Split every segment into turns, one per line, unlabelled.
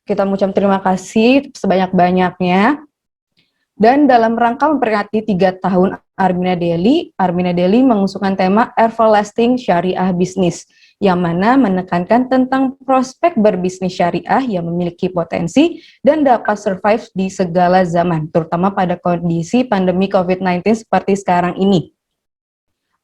kita mengucapkan terima kasih sebanyak-banyaknya. Dan dalam rangka memperingati 3 tahun Armina Daily mengusungkan tema Everlasting Syariah Business, yang mana menekankan tentang prospek berbisnis syariah yang memiliki potensi dan dapat survive di segala zaman, terutama pada kondisi pandemi COVID-19 seperti sekarang ini.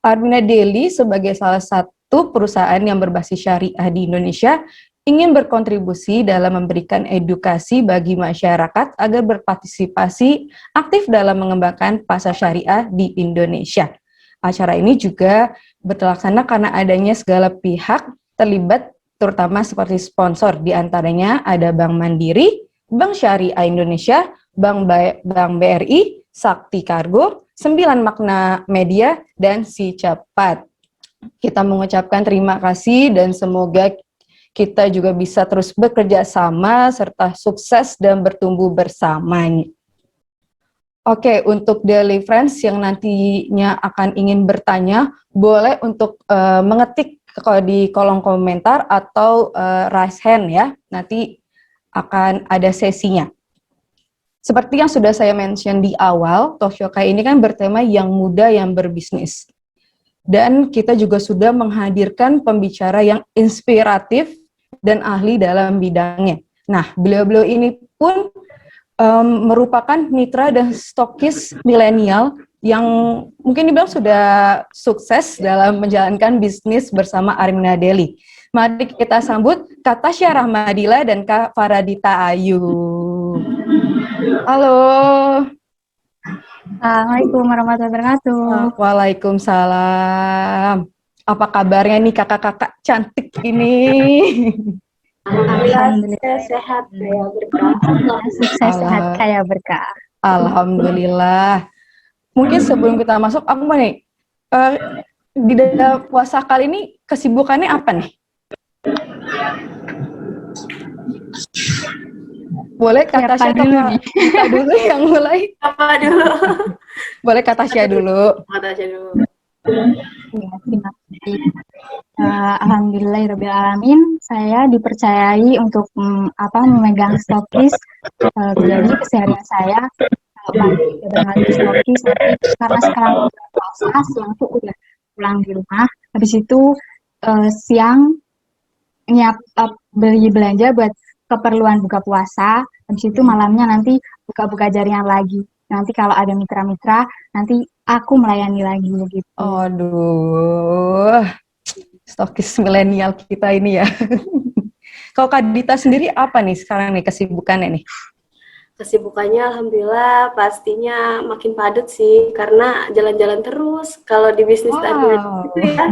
Armina Daily sebagai salah satu perusahaan yang berbasis syariah di Indonesia ingin berkontribusi dalam memberikan edukasi bagi masyarakat agar berpartisipasi aktif dalam mengembangkan pasar syariah di Indonesia. Acara ini juga terlaksana karena adanya segala pihak terlibat, terutama seperti sponsor, di antaranya ada Bank Mandiri, Bank Syariah Indonesia, Bank BRI, Sakti Kargo, 9 Makna Media, dan Si Cepat. Kita mengucapkan terima kasih dan semoga kita juga bisa terus bekerja sama serta sukses dan bertumbuh bersamanya. Oke, untuk Daily Friends yang nantinya akan ingin bertanya, boleh untuk mengetik di kolom komentar atau raise hand ya, nanti akan ada sesinya. Seperti yang sudah saya mention di awal, Talkshow ini kan bertema yang muda yang berbisnis. Dan kita juga sudah menghadirkan pembicara yang inspiratif dan ahli dalam bidangnya. Nah, beliau-beliau ini pun merupakan mitra dan stokis milenial yang mungkin dibilang sudah sukses dalam menjalankan bisnis bersama Armina Daily. Mari kita sambut Kak Tasya Rahmadila dan Kak Faradita Ayu. Halo.
Assalamualaikum warahmatullahi wabarakatuh.
Waalaikumsalam. Apa kabarnya nih kakak-kakak cantik ini?
Alhamdulillah sehat kaya berkah. Sukses sehat kaya berkah.
Alhamdulillah. Mungkin sebelum kita masuk, aku mau nih, di dalam puasa kali ini kesibukannya apa nih? Boleh Kak Tasya dulu yang mulai?
Apa dulu?
Boleh Kak Tasya dulu.
Kak Tasya dulu.
Ya, terima kasih. Alhamdulillahirrahmanirrahim, saya dipercayai untuk memegang stokis. Jadi keseharian saya pagi berangkat stokis, karena sekarang puasa, siang tuh udah pulang di rumah. Habis itu siang beli belanja buat keperluan buka puasa. Habis itu malamnya nanti buka-buka jaringan lagi. Nanti kalau ada mitra-mitra, nanti aku melayani lagi begitu.
Aduh, stokis milenial kita ini ya. Kalau Kak Dita sendiri apa nih sekarang nih kesibukannya nih?
Kesibukannya alhamdulillah pastinya makin padat sih, karena jalan-jalan terus. Kalau di bisnis tadi itu ya,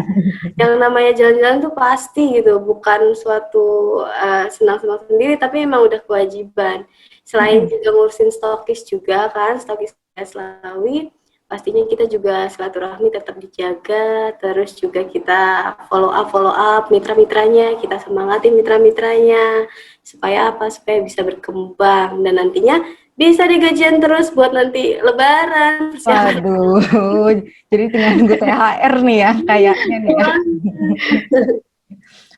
yang namanya jalan-jalan tuh pasti gitu, bukan suatu senang-senang sendiri, tapi emang udah kewajiban. Selain juga ngurusin stokis juga kan, stokis Slawi, pastinya kita juga silaturahmi tetap dijaga, terus juga kita follow up mitra-mitranya, kita semangatin mitra-mitranya supaya apa? Supaya bisa berkembang dan nantinya bisa digajian terus buat nanti lebaran.
Waduh, jadi tinggal nunggu THR nih ya kayaknya nih ya.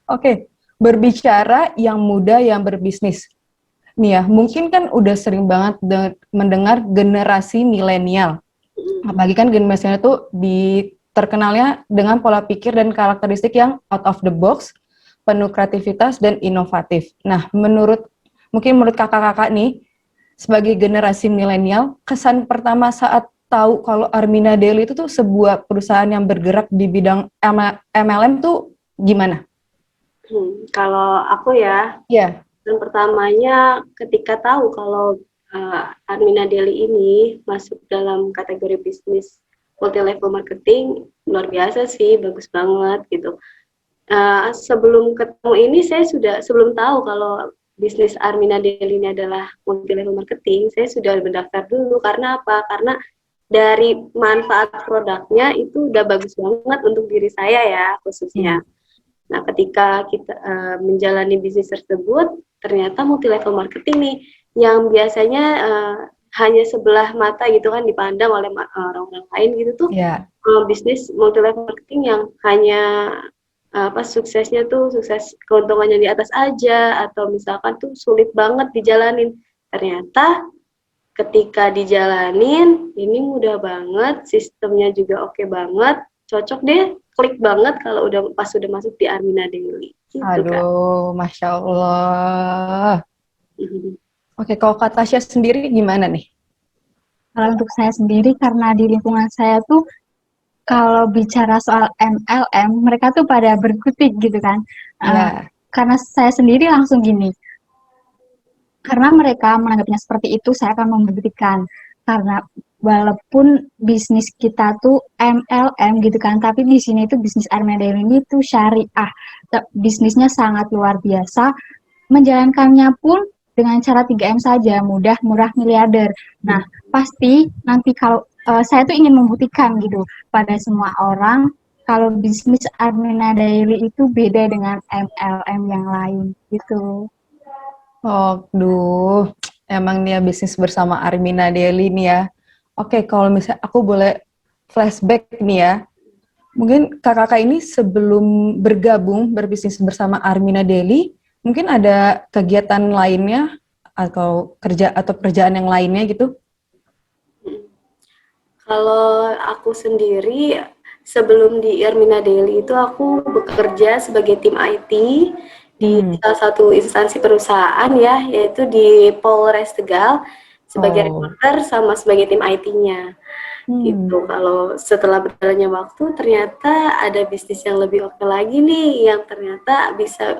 Oke, berbicara yang muda yang berbisnis. Nih ya, mungkin kan udah sering banget mendengar generasi milenial. Apalagi kan generasi milenial itu terkenalnya dengan pola pikir dan karakteristik yang out of the box, penuh kreativitas dan inovatif. Nah, menurut kakak-kakak nih, sebagai generasi milenial, kesan pertama saat tahu kalau Armina Daily itu tuh sebuah perusahaan yang bergerak di bidang MLM tuh gimana?
Kalau aku ya, dan pertamanya ketika tahu kalau Armina Daily ini masuk dalam kategori bisnis multi level marketing, luar biasa sih, bagus banget gitu. Sebelum ketemu ini saya sebelum tahu kalau bisnis Armina Daily ini adalah multi level marketing, saya sudah mendaftar dulu. Karena apa? Karena dari manfaat produknya itu udah bagus banget untuk diri saya ya khususnya. Nah, ketika kita menjalani bisnis tersebut, ternyata multi level marketing nih yang biasanya hanya sebelah mata gitu kan dipandang oleh orang-orang lain gitu tuh, bisnis multi level marketing yang hanya suksesnya tuh sukses keuntungannya di atas aja, atau misalkan tuh sulit banget dijalanin. Ternyata ketika dijalanin ini mudah banget, sistemnya juga oke banget, cocok deh, klik banget kalau udah masuk di Armina Daily. Gitu,
aduh, Kak. Masya Allah. Oke, kalau Kak Tasya sendiri gimana nih?
Kalau untuk saya sendiri, karena di lingkungan saya tuh kalau bicara soal MLM, mereka tuh pada berkutik gitu kan. Karena saya sendiri langsung gini, karena mereka menganggapnya seperti itu, saya akan membuktikan. Karena walaupun bisnis kita tuh MLM gitu kan, tapi di sini tuh bisnis Armina Daily ini tuh syariah. Bisnisnya sangat luar biasa, menjalankannya pun dengan cara 3M saja, mudah, murah, miliarder. Nah, pasti nanti kalau saya tuh ingin membuktikan gitu pada semua orang kalau bisnis Armina Daily itu beda dengan MLM yang lain gitu.
Oh, duh, emang nih ya bisnis bersama Armina Daily nih ya. Oke, kalau misalnya aku boleh flashback nih ya. Mungkin kakak ini sebelum bergabung berbisnis bersama Armina Daily, mungkin ada kegiatan lainnya atau kerjaan yang lainnya gitu?
Kalau aku sendiri, sebelum di Armina Daily itu aku bekerja sebagai tim IT di salah satu instansi perusahaan ya, yaitu di Polres Tegal sebagai reporter sama sebagai tim IT-nya. Gitu. Kalau setelah berjalannya waktu ternyata ada bisnis yang lebih oke lagi nih, yang ternyata bisa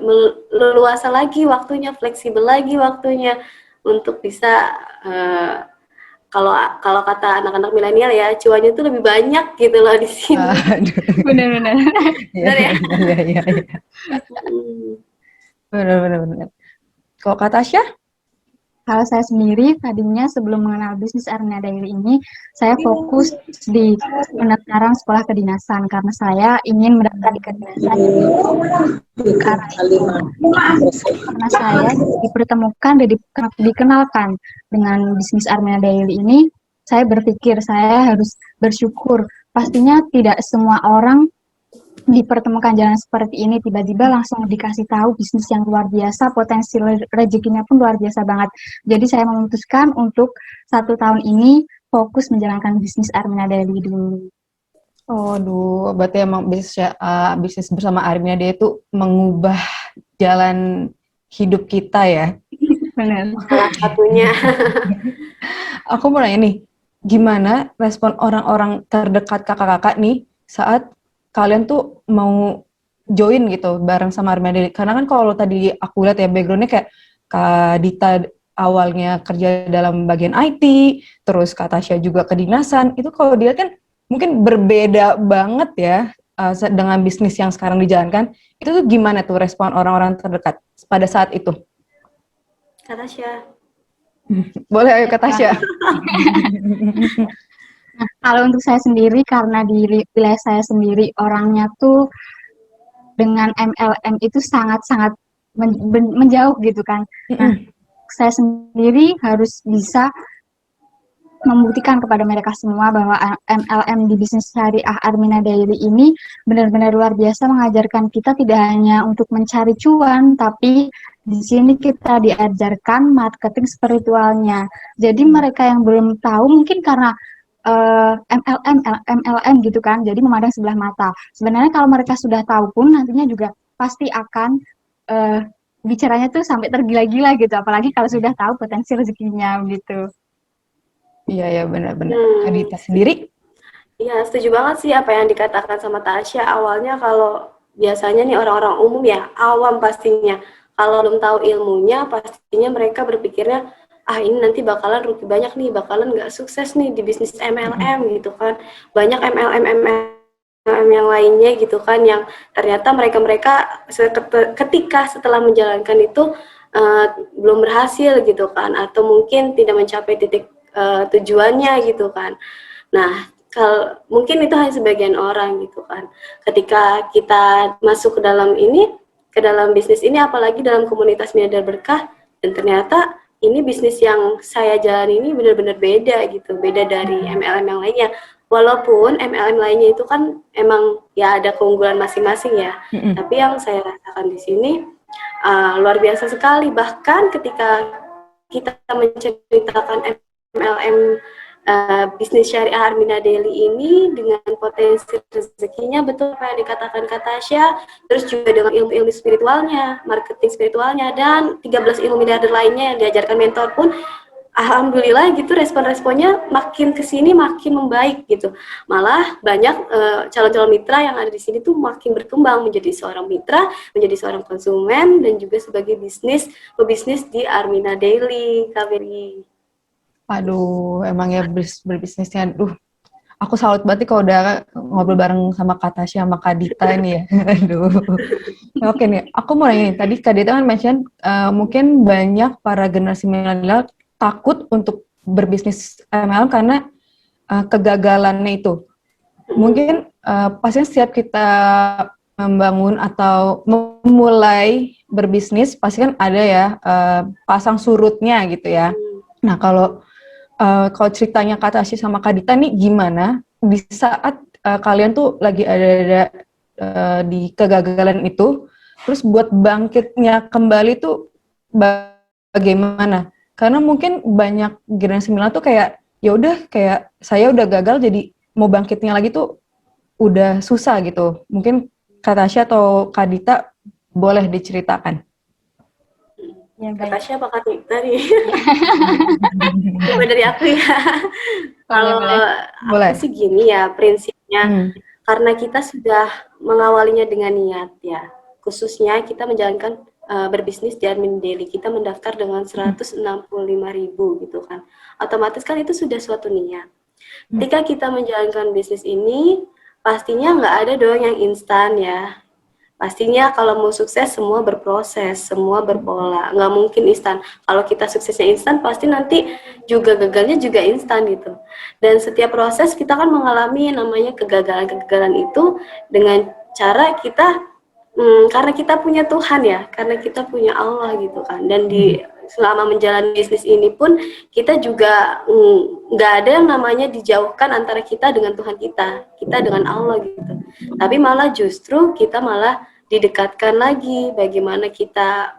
leluasa lagi waktunya, fleksibel lagi waktunya untuk bisa kalau kata anak-anak milenial ya, cuannya tuh lebih banyak gitu loh di sini.
Benar-benar.
Benar ya?
Iya. Benar. Kalau kata Tasya?
Kalau saya sendiri, tadinya sebelum mengenal bisnis Armina Daily ini, saya fokus di pendaftaran sekolah kedinasan karena saya ingin mendaftar di kedinasan. Karena saya dipertemukan dan dikenalkan dengan bisnis Armina Daily ini, saya berpikir saya harus bersyukur. Pastinya tidak semua orang dipertemukan jalan seperti ini, tiba-tiba langsung dikasih tahu bisnis yang luar biasa, potensi rezekinya pun luar biasa banget. Jadi saya memutuskan untuk 1 tahun ini fokus menjalankan bisnis Armina Daily dulu.
Oh, aduh, berarti emang bisnis bersama Armina Daily itu mengubah jalan hidup kita ya?
Benar.
Salah satunya.
Aku mau nanya nih, gimana respon orang-orang terdekat kakak-kakak nih saat kalian tuh mau join gitu bareng sama Armina Daily? Karena kan kalau tadi aku lihat ya background-nya kayak Kak Dita awalnya kerja dalam bagian IT, terus Kak Tasya juga kedinasan. Itu kalau dilihat kan mungkin berbeda banget ya dengan bisnis yang sekarang dijalankan. Itu tuh gimana tuh respon orang-orang terdekat pada saat itu?
Kak Tasya.
Boleh, ayo Kak Tasya.
Nah, kalau untuk saya sendiri, karena di wilayah saya sendiri orangnya tuh dengan MLM itu sangat-sangat menjauh gitu kan. Nah, saya sendiri harus bisa membuktikan kepada mereka semua bahwa MLM di bisnis syariah Armina Daily ini benar-benar luar biasa, mengajarkan kita tidak hanya untuk mencari cuan, tapi di sini kita diajarkan marketing spiritualnya. Jadi mereka yang belum tahu mungkin karena MLM gitu kan, jadi memandang sebelah mata. Sebenarnya kalau mereka sudah tahu pun nantinya juga pasti akan bicaranya tuh sampai tergila-gila gitu, apalagi kalau sudah tahu potensi rezekinya gitu.
Iya benar-benar. Adita sendiri?
Iya, setuju banget sih apa yang dikatakan sama Tasya. Awalnya kalau biasanya nih orang-orang umum ya, awam pastinya. Kalau belum tahu ilmunya, pastinya mereka berpikirnya, ini nanti bakalan rugi banyak nih, bakalan nggak sukses nih di bisnis MLM gitu kan. Banyak MLM yang lainnya gitu kan, yang ternyata mereka ketika setelah menjalankan itu belum berhasil gitu kan, atau mungkin tidak mencapai titik tujuannya gitu kan. Nah, mungkin itu hanya sebagian orang gitu kan. Ketika kita masuk ke dalam bisnis ini, apalagi dalam komunitas Miliarder Berkah, dan ternyata ini bisnis yang saya jalani ini benar-benar beda gitu, beda dari MLM yang lainnya. walaupun MLM lainnya itu kan emang ya ada keunggulan masing-masing ya, tapi yang saya rasakan di sini luar biasa sekali. Bahkan ketika kita menceritakan MLM bisnis syariah Armina Daily ini dengan potensi rezekinya, betul apa yang dikatakan Kak Tasya, terus juga dengan ilmu-ilmu spiritualnya, marketing spiritualnya, dan 13 ilmu miliarder lainnya yang diajarkan mentor pun, alhamdulillah gitu respon-responnya makin kesini makin membaik gitu. Malah banyak calon-calon mitra yang ada di sini tuh makin berkembang menjadi seorang mitra, menjadi seorang konsumen, dan juga sebagai pebisnis di Armina Daily, Kak Beri.
Aduh, emang ya berbisnisnya, aku salut banget kalau udah ngobrol bareng sama Kak Tasya sama Kak Dita ini ya. Aduh. Oke nih, aku mau nanya nih, tadi Kak Dita kan mention mungkin banyak para generasi milenial takut untuk berbisnis MLM karena kegagalannya itu. Mungkin pastinya setiap kita membangun atau memulai berbisnis, pasti kan ada ya pasang surutnya gitu ya. Nah, kalau ceritanya Kak Tasya sama Kak Dita nih gimana di saat kalian tuh lagi ada di kegagalan itu, terus buat bangkitnya kembali tuh bagaimana? Karena mungkin banyak generasi milenial tuh kayak ya udah kayak saya udah gagal jadi mau bangkitnya lagi tuh udah susah gitu. Mungkin Kak Tasya atau Kak Dita boleh diceritakan.
Ya,
Kak
baik.
Tasya apa Kak Dita nih? Coba dari aku ya. Kalau aku sih gini ya prinsipnya, karena kita sudah mengawalinya dengan niat ya, khususnya kita menjalankan berbisnis di Armina Daily, kita mendaftar dengan 165.000 gitu kan, otomatis kan itu sudah suatu niat. Ketika kita menjalankan bisnis ini, pastinya nggak ada dong yang instan ya. Pastinya kalau mau sukses semua berproses, semua berpola, nggak mungkin instan. Kalau kita suksesnya instan, pasti nanti juga gagalnya juga instan gitu. Dan setiap proses kita kan mengalami namanya kegagalan-kegagalan itu dengan cara kita, karena kita punya Tuhan ya, karena kita punya Allah gitu kan. Dan selama menjalani bisnis ini pun kita juga nggak ada yang namanya dijauhkan antara kita dengan Tuhan kita dengan Allah gitu. Tapi malah justru kita malah didekatkan lagi bagaimana kita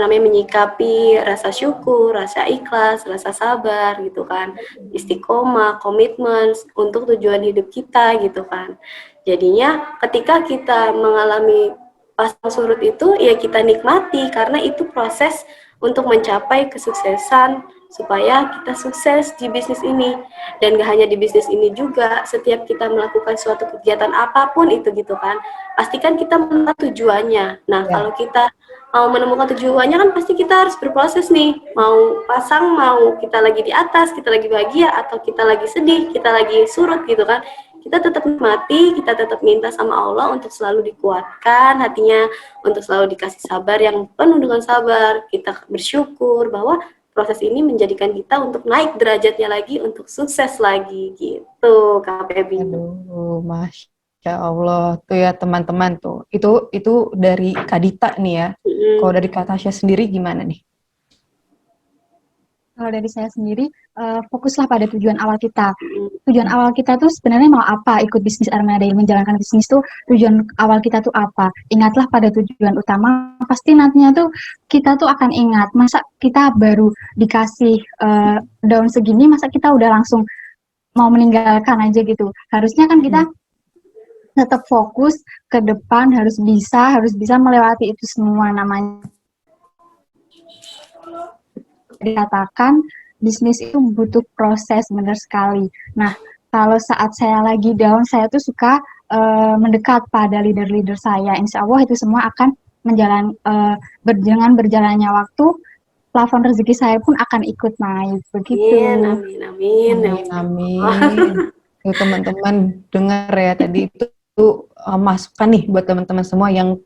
menyikapi rasa syukur, rasa ikhlas, rasa sabar gitu kan, istiqomah, komitmen untuk tujuan hidup kita gitu kan. Jadinya ketika kita mengalami pasang surut itu ya kita nikmati karena itu proses untuk mencapai kesuksesan supaya kita sukses di bisnis ini. Dan gak hanya di bisnis ini juga, setiap kita melakukan suatu kegiatan apapun itu gitu kan, pastikan kita menemukan tujuannya. Nah, kalau kita mau menemukan tujuannya kan pasti kita harus berproses nih, mau pasang, mau kita lagi di atas, kita lagi bahagia, atau kita lagi sedih, kita lagi surut gitu kan, kita tetap mati, kita tetap minta sama Allah untuk selalu dikuatkan hatinya, untuk selalu dikasih sabar yang penuh dengan sabar, kita bersyukur bahwa proses ini menjadikan kita untuk naik derajatnya lagi, untuk sukses lagi gitu, Kak Febi.
Aduh, Masya Allah, tuh ya teman-teman tuh, itu dari Kak Dita nih ya. Kalau dari Kak Tasya sendiri gimana nih?
Kalau dari saya sendiri, fokuslah pada tujuan awal kita. Tujuan awal kita tuh sebenarnya mau apa? Ikut bisnis Armina Daily, menjalankan bisnis tuh tujuan awal kita tuh apa? Ingatlah pada tujuan utama, pasti nantinya tuh kita tuh akan ingat. Masa kita baru dikasih daun segini, masa kita udah langsung mau meninggalkan aja gitu. Harusnya kan kita tetap fokus ke depan, harus bisa melewati itu semua. Namanya dikatakan bisnis itu butuh proses, benar sekali. Nah, kalau saat saya lagi down, saya tuh suka mendekat pada leader-leader saya. Insya Allah itu semua akan dengan berjalannya waktu, plafon rezeki saya pun akan ikut naik. Begitu.
Amin. Tuh teman-teman dengar ya tadi itu masukan nih buat teman-teman semua yang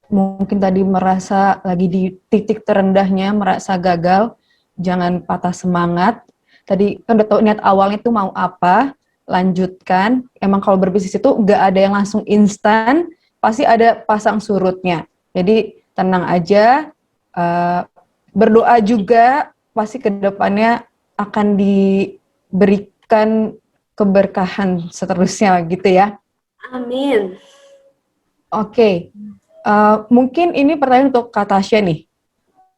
mungkin tadi merasa lagi di titik terendahnya, merasa gagal, jangan patah semangat. Tadi kan udah tahu niat awalnya itu mau apa, lanjutkan. Emang kalau berbisnis itu nggak ada yang langsung instan, pasti ada pasang surutnya. Jadi tenang aja, berdoa juga, pasti ke depannya akan diberi mendapatkan keberkahan seterusnya gitu ya.
Amin.
Oke, mungkin ini pertanyaan untuk Kak Tasya nih.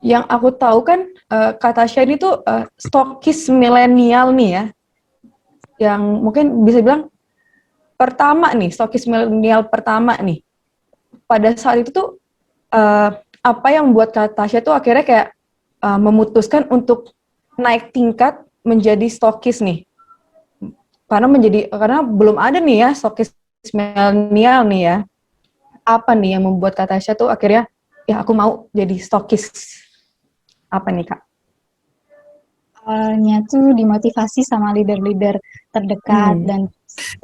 Yang aku tahu kan Kak Tasya ini tuh stokis milenial nih ya, yang mungkin bisa bilang pertama nih, stokis milenial pertama nih. Pada saat itu tuh apa yang membuat Kak Tasya tuh akhirnya kayak memutuskan untuk naik tingkat menjadi stokis nih? Karena belum ada nih ya stokis milenial nih ya. Apa nih yang membuat Kak Tasya tuh akhirnya ya aku mau jadi stokis? Apa nih Kak?
Awalnya tuh dimotivasi sama leader-leader terdekat dan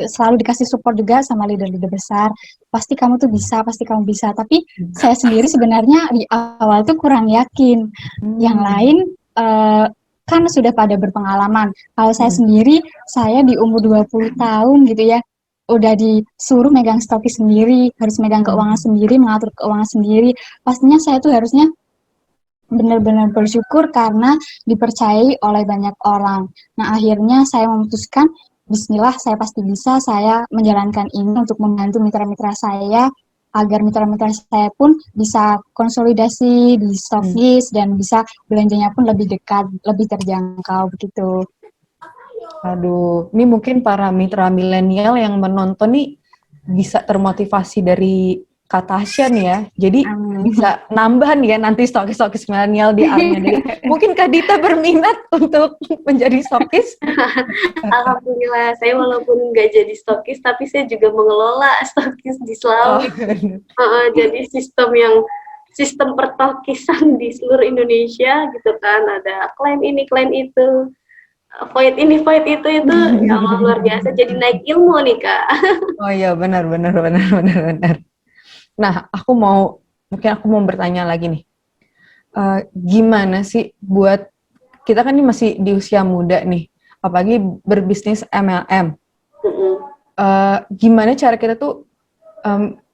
selalu dikasih support juga sama leader-leader besar. Pasti kamu tuh bisa, pasti kamu bisa. Tapi saya sendiri sebenarnya di awal tuh kurang yakin. Yang lain kan sudah pada berpengalaman. Kalau saya sendiri, saya di umur 20 tahun gitu ya, udah disuruh megang stokis sendiri, harus megang keuangan sendiri, mengatur keuangan sendiri. Pastinya saya tuh harusnya benar-benar bersyukur karena dipercayai oleh banyak orang. Nah, akhirnya saya memutuskan, bismillah, saya pasti bisa, saya menjalankan ini untuk membantu mitra-mitra saya, agar mitra-mitra saya pun bisa konsolidasi di stokis dan bisa belanjanya pun lebih dekat, lebih terjangkau, begitu.
Aduh, ini mungkin para mitra milenial yang menonton nih bisa termotivasi dari Kak Tasya nih ya. Jadi bisa nambah nih ya nanti stokis-stokis milenial di Armina Daily. Mungkin Kak Dita berminat untuk menjadi stokis?
Alhamdulillah, saya walaupun nggak jadi stokis, tapi saya juga mengelola stokis di Selawi. Jadi sistem pertokisan di seluruh Indonesia gitu kan. Ada klaim ini, klaim itu. Void ini, void itu ya Allah, luar biasa. Jadi naik ilmu nih Kak.
Oh iya, benar. Nah, mungkin aku mau bertanya lagi nih. Gimana sih buat kita kan ini masih di usia muda nih, apalagi berbisnis MLM. Gimana cara kita tuh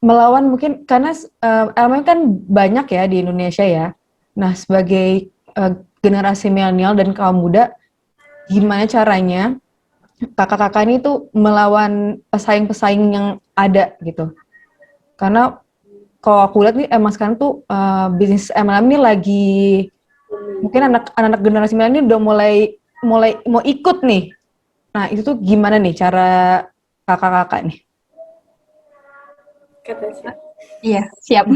melawan mungkin karena MLM kan banyak ya di Indonesia ya. Nah, sebagai generasi milenial dan kaum muda, gimana caranya kakak-kakak ini tuh melawan pesaing-pesaing yang ada gitu? Karena kalau aku lihat nih emang sekarang tuh bisnis MLM ini lagi mungkin anak-anak generasi milenial ini udah mulai mau ikut nih. Nah, itu tuh gimana nih cara kakak-kakak nih?
Iya, siap.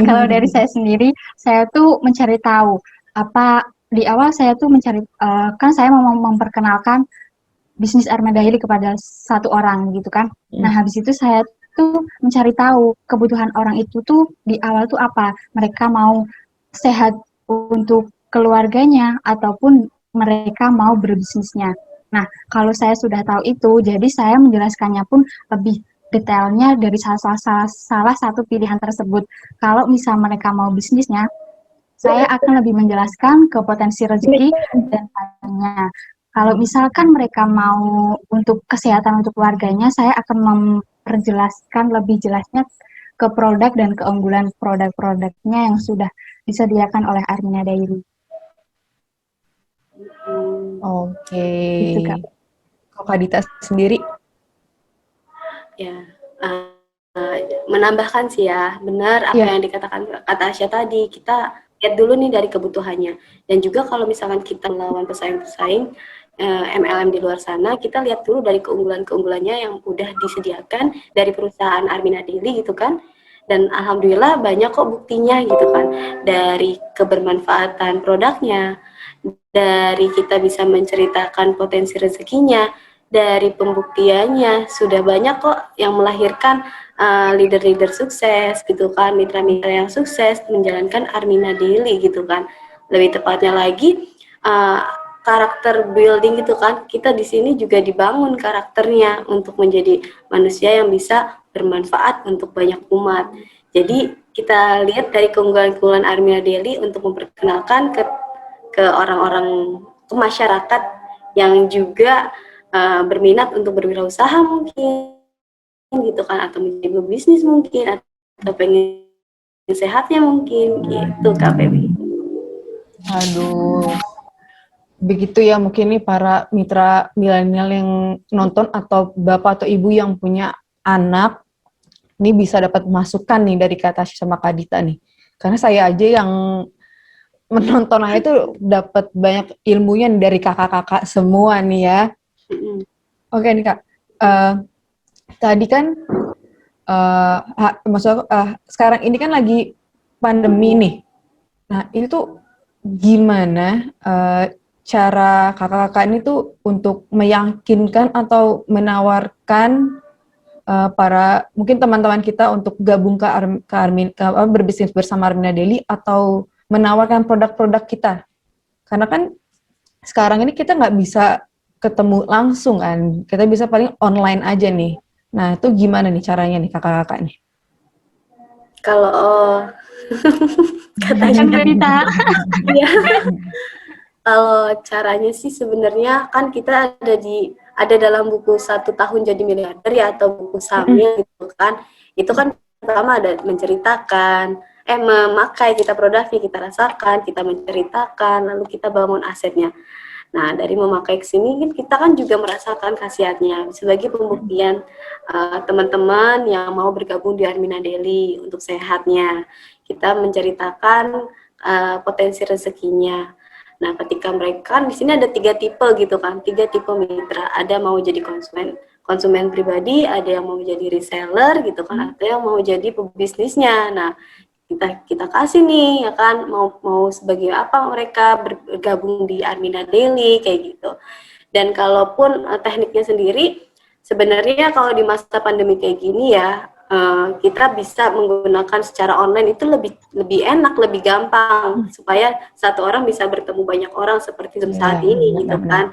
Kalau dari saya sendiri, saya tuh mencari tahu di awal saya tuh mencari, kan saya mau memperkenalkan bisnis Armina Daily kepada satu orang gitu kan. Nah, habis itu saya tuh mencari tahu kebutuhan orang itu tuh di awal tuh apa. Mereka mau sehat untuk keluarganya ataupun mereka mau berbisnisnya. Nah, kalau saya sudah tahu itu, jadi saya menjelaskannya pun lebih detailnya dari salah satu pilihan tersebut. Kalau misal mereka mau bisnisnya, saya akan lebih menjelaskan ke potensi rezeki dan tanya. Kalau misalkan mereka mau untuk kesehatan untuk keluarganya, saya akan memperjelaskan lebih jelasnya ke produk dan keunggulan produk-produknya yang sudah disediakan oleh Armina Daily.
Oke.
Gitu, Kak.
Kalau Kak Dita sendiri?
Ya, menambahkan sih ya, benar apa yang dikatakan kata Asya tadi, kita lihat dulu nih dari kebutuhannya. Dan juga kalau misalkan kita melawan pesaing-pesaing MLM di luar sana, kita lihat dulu dari keunggulan-keunggulannya yang udah disediakan dari perusahaan Armina Daily gitu kan. Dan alhamdulillah banyak kok buktinya gitu kan, dari kebermanfaatan produknya, dari kita bisa menceritakan potensi rezekinya, dari pembuktiannya sudah banyak kok yang melahirkan leader-leader sukses gitu kan, mitra-mitra yang sukses menjalankan Armina Daily gitu kan. Lebih tepatnya lagi karakter building gitu kan, kita di sini juga dibangun karakternya untuk menjadi manusia yang bisa bermanfaat untuk banyak umat. Jadi kita lihat dari keunggulan-keunggulan Armina Daily untuk memperkenalkan ke orang-orang, ke masyarakat yang juga berminat untuk berwirausaha mungkin gitu kan, atau menjadi bisnis mungkin, atau pengen sehatnya mungkin gitu Kak Feby.
Aduh, Begitu ya mungkin nih para mitra milenial yang nonton atau bapak atau ibu yang punya anak, ini bisa dapat masukan nih dari Kak Tasya sama Kak Dita nih. Karena saya aja yang menonton itu dapat banyak ilmunya dari kakak-kakak semua nih ya. Oke nih Kak, tadi kan sekarang ini kan lagi pandemi nih. Nah ini tuh gimana cara kakak-kakak ini tuh untuk meyakinkan atau menawarkan para mungkin teman-teman kita untuk gabung berbisnis bersama Armina Daily atau menawarkan produk-produk kita, karena kan sekarang ini kita nggak bisa ketemu langsung kan, kita bisa paling online aja nih. Nah itu gimana nih caranya nih kakak-kakak nih?
Kalau
katanya berita.
Iya. Kalau caranya sih sebenarnya kan kita ada dalam buku 1 tahun jadi miliarder ya, atau buku Samil gitu kan. Itu kan pertama ada menceritakan, memakai kita produknya, kita rasakan, kita menceritakan, lalu kita bangun asetnya. Nah, dari memakai ke sini kita kan juga merasakan khasiatnya. Sebagai pembuktian teman-teman yang mau bergabung di Armina Daily untuk sehatnya, kita menceritakan potensi rezekinya. Nah, ketika mereka di sini ada 3 tipe gitu kan, 3 tipe mitra. Ada mau jadi konsumen pribadi, ada yang mau jadi reseller gitu kan, atau yang mau jadi pebisnisnya. Nah, kita kasih nih ya kan, mau sebagai apa mereka bergabung di Armina Daily kayak gitu. Dan kalaupun tekniknya sendiri, sebenarnya kalau di masa pandemi kayak gini ya, kita bisa menggunakan secara online itu lebih enak, lebih gampang, supaya satu orang bisa bertemu banyak orang seperti saat ini gitu kan.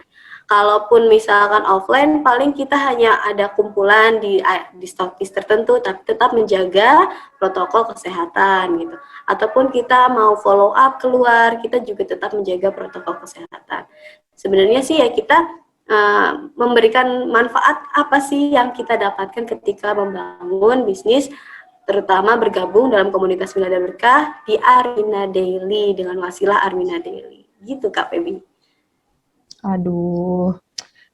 Kalaupun misalkan offline, paling kita hanya ada kumpulan di stokis tertentu, tapi tetap menjaga protokol kesehatan gitu. Ataupun kita mau follow up keluar, kita juga tetap menjaga protokol kesehatan. Sebenarnya sih ya kita memberikan manfaat apa sih yang kita dapatkan ketika membangun bisnis, terutama bergabung dalam komunitas Milada Berkah di Armina Daily dengan wasilah Armina Daily. Gitu Kak Febi.
Aduh,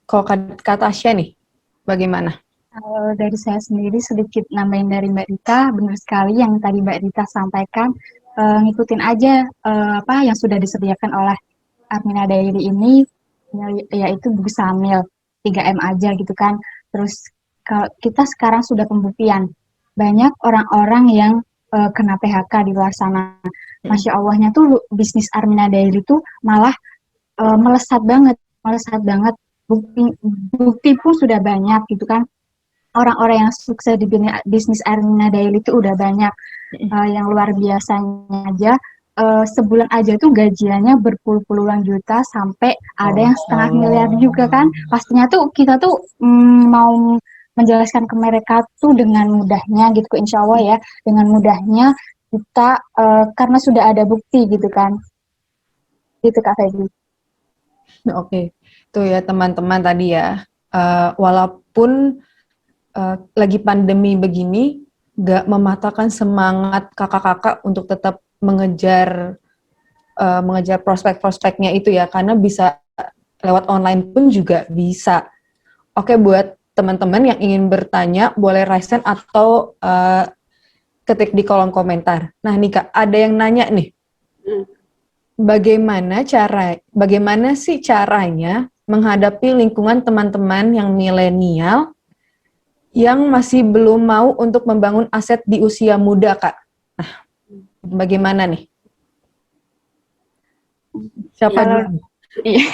kalau Kak Tasya nih, bagaimana?
Kalau dari saya sendiri sedikit nambahin dari Mbak Dita, benar sekali yang tadi Mbak Dita sampaikan, ngikutin aja apa yang sudah disediakan oleh Armina Daily ini, yaitu buku Samil 3M aja gitu kan. Terus kita sekarang sudah pembuktian, banyak orang-orang yang kena PHK di luar sana. Masya Allahnya tuh bisnis Armina Daily tuh malah melesat banget. Bukti pun sudah banyak gitu kan. Orang-orang yang sukses di bisnis Armina Daily itu udah banyak. Yang luar biasanya aja, sebulan aja tuh gajiannya berpuluh-puluhan juta sampai ada yang setengah miliar juga kan. Pastinya tuh kita tuh mau menjelaskan ke mereka tuh dengan mudahnya gitu, insya Allah ya, dengan mudahnya kita karena sudah ada bukti gitu kan. Gitu Kak Febi.
Oke, tuh ya teman-teman tadi ya, walaupun lagi pandemi begini, gak mematahkan semangat kakak-kakak untuk tetap mengejar prospek-prospeknya itu ya, karena bisa lewat online pun juga bisa. Oke, buat teman-teman yang ingin bertanya, boleh raise hand atau ketik di kolom komentar. Nah nih Kak, ada yang nanya nih, bagaimana sih caranya menghadapi lingkungan teman-teman yang milenial yang masih belum mau untuk membangun aset di usia muda, Kak? Nah, bagaimana nih? Siapa dulu?
Iya.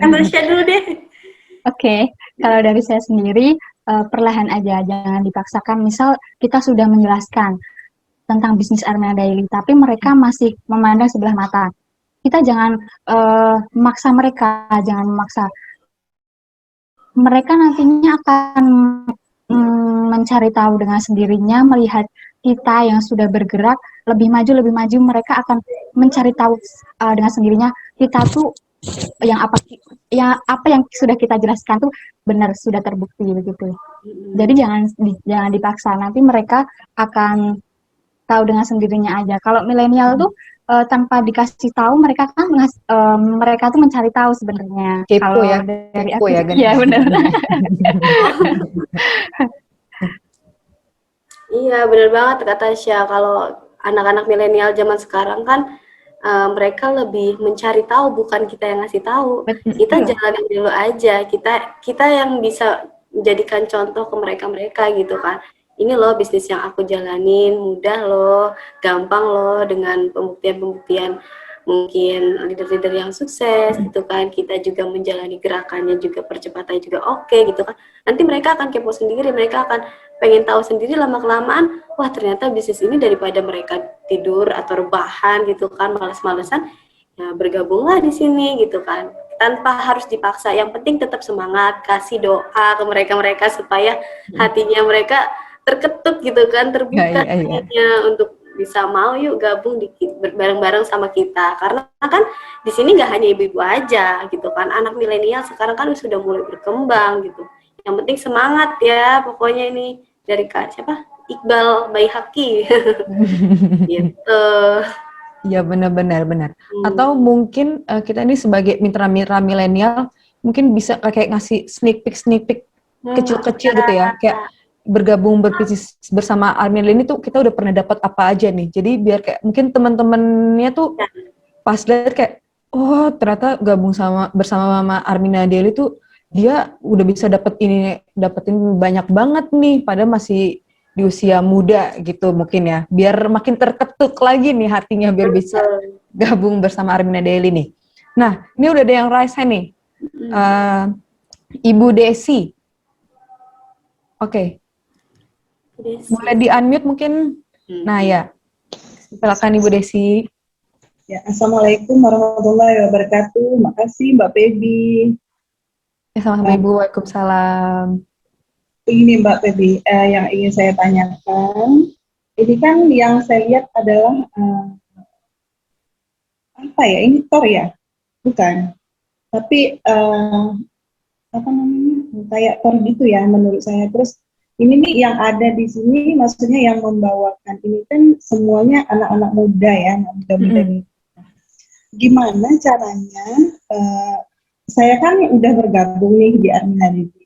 Tasya dulu deh.
Oke, kalau dari saya sendiri, perlahan aja, jangan dipaksakan. Misal kita sudah menjelaskan tentang bisnis Armina Daily, tapi mereka masih memandang sebelah mata. Kita jangan memaksa mereka, jangan memaksa. Mereka nantinya akan mencari tahu dengan sendirinya, melihat kita yang sudah bergerak lebih maju, mereka akan mencari tahu dengan sendirinya kita tuh yang apa yang sudah kita jelaskan tuh benar, sudah terbukti begitu. Jadi jangan dipaksa, nanti mereka akan tahu dengan sendirinya aja. Kalau milenial tuh tanpa dikasih tahu mereka kan mereka tuh mencari tahu sebenarnya.
Kepo
Kalau
ya,
dari
kepo
aku,
ya, Gan.
iya benar.
Iya, benar banget kata Tasya. Kalau anak-anak milenial zaman sekarang kan mereka lebih mencari tahu, bukan kita yang ngasih tahu. Kita jalanin dulu aja. Kita yang bisa menjadikan contoh ke mereka gitu kan. Ini loh bisnis yang aku jalanin, mudah loh, gampang loh, dengan pembuktian-pembuktian mungkin leader-leader yang sukses gitu kan. Kita juga menjalani gerakannya juga, percepatannya juga oke gitu kan. Nanti mereka akan kepo sendiri, mereka akan pengen tahu sendiri, lama-kelamaan, wah ternyata bisnis ini daripada mereka tidur atau rebahan gitu kan, males-malesan, ya bergabunglah di sini gitu kan, tanpa harus dipaksa. Yang penting tetap semangat, kasih doa ke mereka supaya hatinya mereka terketuk gitu kan, terbuka hatinya untuk bisa mau yuk gabung bareng-bareng sama kita. Karena kan di sini nggak hanya ibu-ibu aja gitu kan, anak milenial sekarang kan sudah mulai berkembang gitu. Yang penting semangat ya, pokoknya ini dari Kak siapa? Iqbal Baihaqi. Gitu.
Ya benar. Atau mungkin kita ini sebagai mitra-mitra milenial mungkin bisa kayak ngasih sneak peek kecil-kecil gitu ya, kayak bergabung berbisnis bersama Armin ini tuh kita udah pernah dapat apa aja nih. Jadi biar kayak mungkin teman-temannya tuh pas lihat kayak, oh ternyata gabung bersama Armina Deli tuh dia udah bisa dapetin banyak banget nih, padahal masih di usia muda gitu mungkin ya, biar makin terketuk lagi nih hatinya, biar bisa gabung bersama Armina Deli nih. Nah, ini udah ada yang raise hand nih, Ibu Desi. Oke. Boleh di-unmute mungkin. Nah ya, silakan Ibu Desi.
Ya, Assalamualaikum warahmatullahi wabarakatuh. Makasih Mbak Pebi.
Sama-sama Ibu, Waalaikumsalam.
Ini Mbak Pebi, yang ingin saya tanyakan, ini kan yang saya lihat adalah apa ya? Ini tor ya, bukan? Tapi apa namanya? Kayak tor gitu ya, menurut saya. Terus ini nih yang ada di sini, maksudnya yang membawakan ini kan semuanya anak-anak muda ya, anak muda-muda ini. Gimana caranya? Saya kan udah bergabung nih di Armina Deli.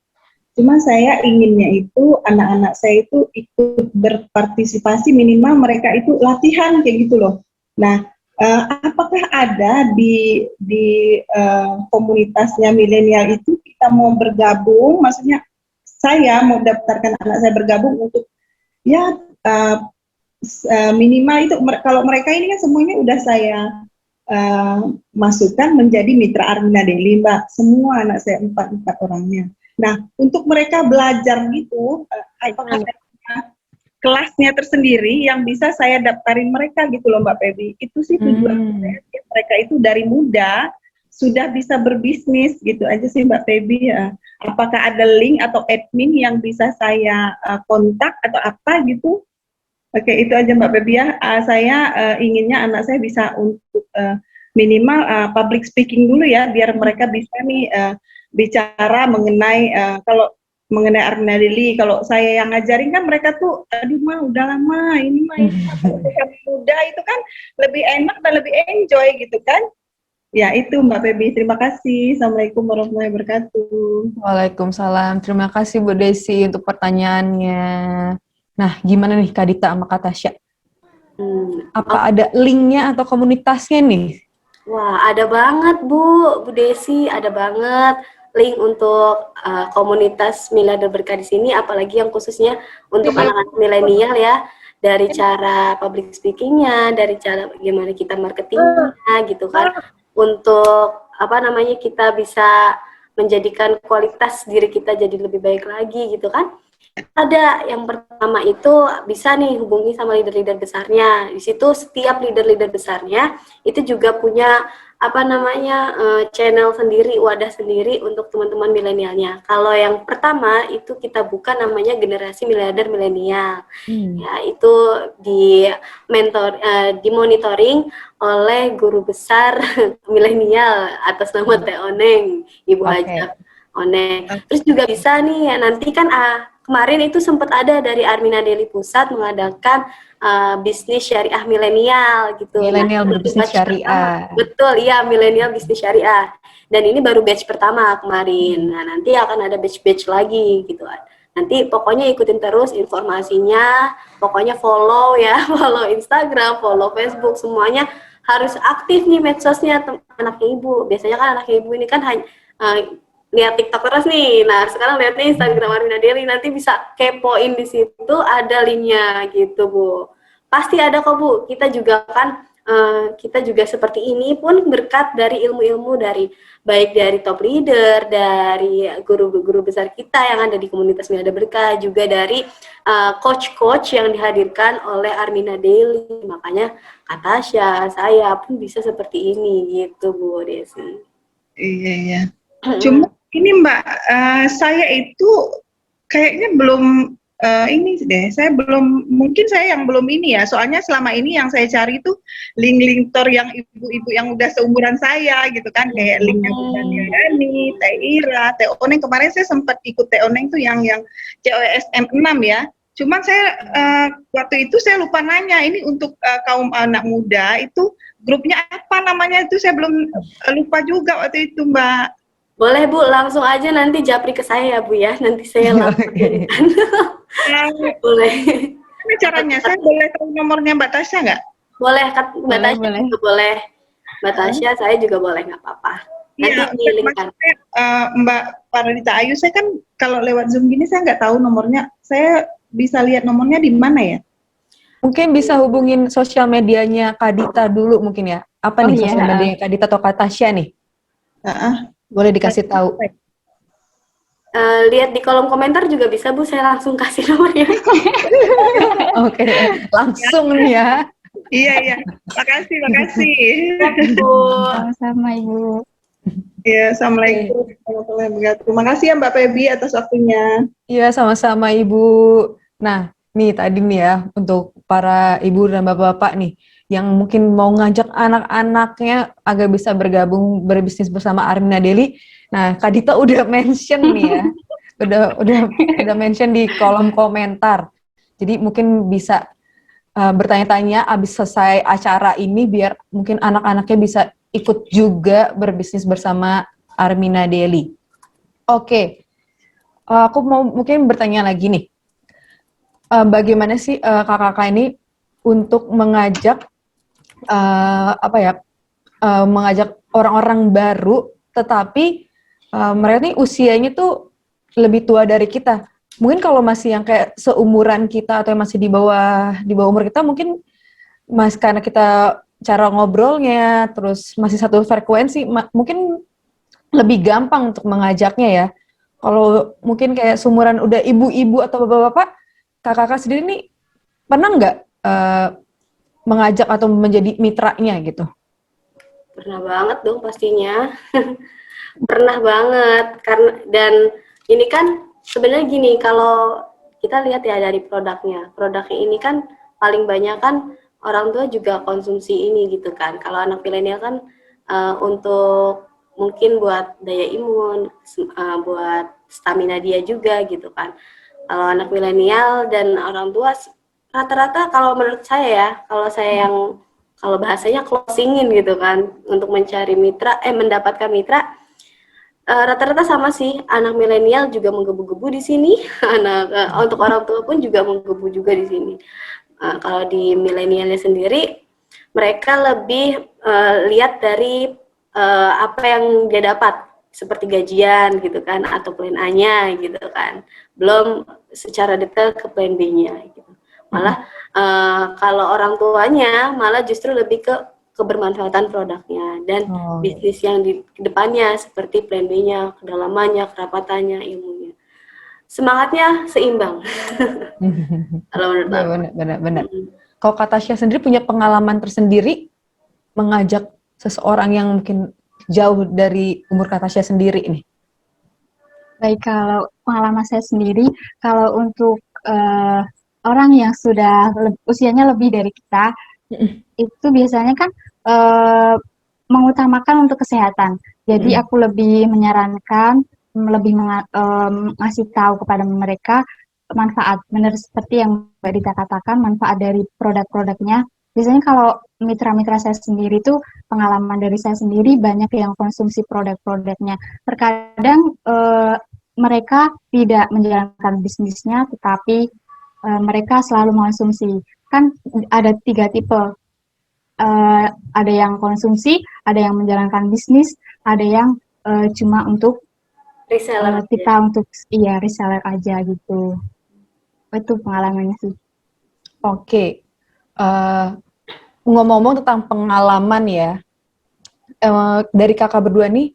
Cuma saya inginnya itu anak-anak saya itu ikut berpartisipasi, minimal mereka itu latihan kayak gitu loh. Nah, apakah ada di komunitasnya milenial itu kita mau bergabung? Maksudnya saya mau daftarkan anak saya bergabung untuk ya minimal itu kalau mereka ini kan semuanya udah saya masukkan menjadi mitra Armina Deli, Mbak. Semua anak saya empat orangnya. Nah, untuk mereka belajar gitu, apakah kelasnya tersendiri yang bisa saya daftarin mereka gitu loh, Mbak Pebi. Itu sih tujuan saya. Mereka itu dari muda sudah bisa berbisnis gitu aja sih, Mbak Pebi. Apakah ada link atau admin yang bisa saya kontak atau apa gitu? Oke, itu aja Mbak Pebi ya. Saya inginnya anak saya bisa untuk minimal public speaking dulu ya, biar mereka bisa nih bicara mengenai kalau mengenai Armina Deli. Kalau saya yang ngajarin kan mereka tuh, aduh mah udah lama, ini mah muda itu kan lebih enak dan lebih enjoy gitu kan. Ya itu Mbak Pebi, terima kasih. Assalamualaikum warahmatullahi wabarakatuh.
Waalaikumsalam, terima kasih Bu Desi untuk pertanyaannya. Nah, gimana nih Kak Dita sama Kak Tasya? Apa ada linknya atau komunitasnya nih?
Wah, ada banget Bu Desi, ada banget link untuk komunitas milenial berkah di sini, apalagi yang khususnya untuk anak-anak milenial ya, dari cara public speaking-nya, dari cara gimana kita marketingnya gitu kan, untuk apa namanya kita bisa menjadikan kualitas diri kita jadi lebih baik lagi gitu kan. Ada yang pertama itu bisa nih hubungi sama leader-leader besarnya. Di situ setiap leader-leader besarnya itu juga punya apa namanya channel sendiri, wadah sendiri untuk teman-teman milenialnya. Kalau yang pertama itu kita buka namanya generasi miliarder milenial. Ya, itu dimonitoring oleh guru besar milenial atas nama Teh Oneng, Ibu Haja Oneng. Terus juga bisa nih ya, nanti kan kemarin itu sempat ada dari Armina Daily Pusat mengadakan bisnis syariah milenial gitu.
Milenial berbisnis syariah.
Betul, iya, milenial bisnis syariah. Dan ini baru batch pertama kemarin. Nah, nanti akan ada batch-batch lagi gitu. Nanti pokoknya ikutin terus informasinya, pokoknya follow ya, follow Instagram, follow Facebook, semuanya harus aktif nih medsosnya anaknya ibu. Biasanya kan anaknya ibu ini kan hanya lihat TikTok terus nih. Nah, sekarang lihat nih Instagram Armina Daily, nanti bisa kepoin di situ ada linknya gitu, Bu. Pasti ada kok, Bu. Kita juga kan kita juga seperti ini pun berkat dari ilmu-ilmu dari baik dari top leader, dari guru-guru besar kita yang ada di komunitas Milada Berkah, juga dari coach-coach yang dihadirkan oleh Armina Daily. Makanya Kak Tasya, saya pun bisa seperti ini gitu, Bu Desi.
Iya. Cuma ini Mbak, saya itu kayaknya belum ini deh, mungkin saya yang belum ini ya, soalnya selama ini yang saya cari itu link-link tor yang ibu-ibu yang udah seumuran saya gitu kan, kayak linknya Bunda Yani, Teh Ira, Teh Oneng. Kemarin saya sempat ikut Teh Oneng tuh yang COSM 6 ya. Cuman saya waktu itu saya lupa nanya, ini untuk kaum anak muda itu grupnya apa namanya, itu saya belum lupa juga waktu itu Mbak.
Boleh Bu, langsung aja nanti japri ke saya ya Bu ya, nanti saya langsung. Boleh.
Ini caranya, saya boleh tahu nomornya Mbak Tasya nggak?
Boleh, Mbak Tasya juga boleh. Mbak Tasya, saya juga boleh, nggak apa-apa. Nanti dilingkan.
Mbak Paradita Ayu, saya kan kalau lewat Zoom gini saya nggak tahu nomornya. Saya bisa lihat nomornya di mana ya?
Mungkin bisa hubungin sosial medianya Kadita dulu mungkin ya. Apa nih sosial medianya Kadita atau Kak Tasya nih? Boleh dikasih tahu.
Lihat di kolom komentar juga bisa Bu, saya langsung kasih nomornya.
Oke, langsung nih ya.
Iya. Makasih.
Bu.
Sama-sama Ibu.
Iya, Assalamualaikum warahmatullahi wabarakatuh. Terima kasih ya Mbak Febi atas waktunya.
Iya, sama-sama Ibu. Nah, nih tadi nih ya, untuk para ibu dan bapak-bapak nih, yang mungkin mau ngajak anak-anaknya agar bisa bergabung berbisnis bersama Armina Daily. Nah, Kak Dita udah mention nih ya. udah mention di kolom komentar. Jadi mungkin bisa bertanya-tanya abis selesai acara ini biar mungkin anak-anaknya bisa ikut juga berbisnis bersama Armina Daily. Oke. Aku mau mungkin bertanya lagi nih. Bagaimana sih kakak-kakak ini untuk mengajak mengajak orang-orang baru, tetapi mereka nih usianya tuh lebih tua dari kita. Mungkin kalau masih yang kayak seumuran kita atau yang masih di bawah umur kita, mungkin karena kita cara ngobrolnya terus masih satu frekuensi, mungkin lebih gampang untuk mengajaknya ya. Kalau mungkin kayak seumuran udah ibu-ibu atau bapak-bapak, kakak-kakak sendiri nih pernah nggak mengajak atau menjadi mitranya gitu?
Pernah banget dong pastinya. Pernah banget, dan ini kan sebenarnya gini, kalau kita lihat ya dari produknya ini kan paling banyak kan orang tua juga konsumsi ini gitu kan. Kalau anak milenial kan untuk mungkin buat daya imun, buat stamina dia juga gitu kan. Kalau anak milenial dan orang tua rata-rata kalau menurut saya ya, kalau bahasanya closingin gitu kan, untuk mencari mitra, mendapatkan mitra, rata-rata sama sih, anak milenial juga menggebu-gebu di sini, untuk orang tua pun juga menggebu juga di sini. Kalau di milenialnya sendiri, mereka lebih lihat dari apa yang dia dapat, seperti gajian gitu kan, atau plan A-nya gitu kan, belum secara detail ke plan B-nya gitu. Malah kalau orang tuanya malah justru lebih ke kebermanfaatan produknya dan bisnis yang di depannya, seperti plan B-nya, kedalamannya, kerapatannya, ilmunya. Semangatnya seimbang. Kalau menurut aku.
Benar. Kalau Kak Tasya sendiri punya pengalaman tersendiri mengajak seseorang yang mungkin jauh dari umur Kak Tasya sendiri nih?
Baik, kalau pengalaman saya sendiri, kalau untuk orang yang sudah usianya lebih dari kita, itu biasanya kan mengutamakan untuk kesehatan. Jadi aku lebih menyarankan, lebih ngasih tahu kepada mereka manfaat. Benar seperti yang Mbak Dita katakan, manfaat dari produk-produknya. Biasanya kalau mitra-mitra saya sendiri tuh, pengalaman dari saya sendiri banyak yang konsumsi produk-produknya. Terkadang mereka tidak menjalankan bisnisnya, tetapi mereka selalu mengonsumsi. Kan ada 3 tipe. Ada yang konsumsi, ada yang menjalankan bisnis, ada yang cuma untuk
Reseller.
kita untuk reseller aja gitu. Itu pengalamannya sih.
Oke. Ngomong-ngomong tentang pengalaman ya, dari kakak berdua nih,